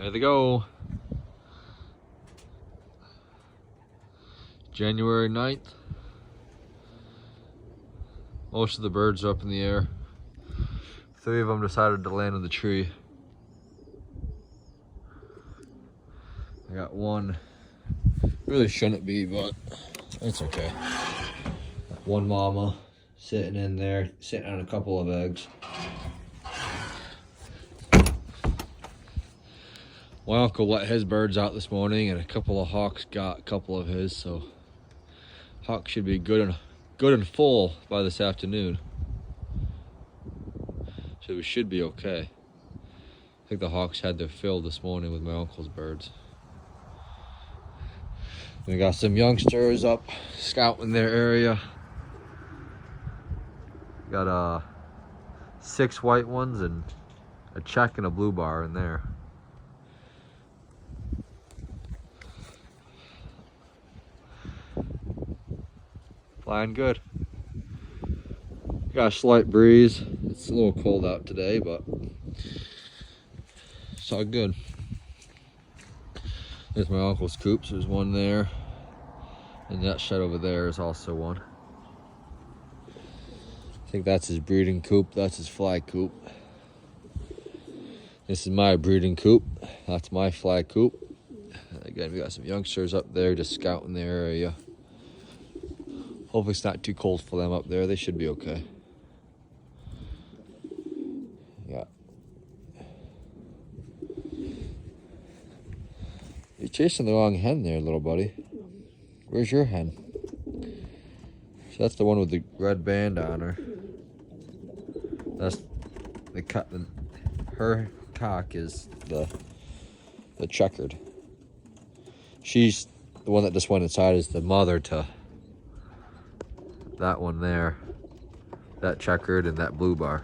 There they go. January 9th. Most of the birds are up in the air. 3 of them decided to land on the tree. I got one. Really shouldn't be, but it's okay. One mama sitting in there, sitting on a couple of eggs. My uncle let his birds out this morning, and a couple of hawks got a couple of his, so hawks should be good and full by this afternoon. So we should be okay. I think the hawks had their fill this morning with my uncle's birds. We got some youngsters up scouting their area. Got 6 white ones and a check and a blue bar in there. Flying good. Got a slight breeze. It's a little cold out today, but it's all good. There's my uncle's coops. There's one there. And that shed over there is also one. I think that's his breeding coop. That's his fly coop. This is my breeding coop. That's my fly coop. Again, we got some youngsters up there just scouting the area. Hopefully it's not too cold for them up there. They should be okay. Yeah. You're chasing the wrong hen there, little buddy. Where's your hen? So that's the one with the red band on her. That's the cut. Her cock is the checkered. She's the one that just went inside is the mother to that one there, that checkered and that blue bar.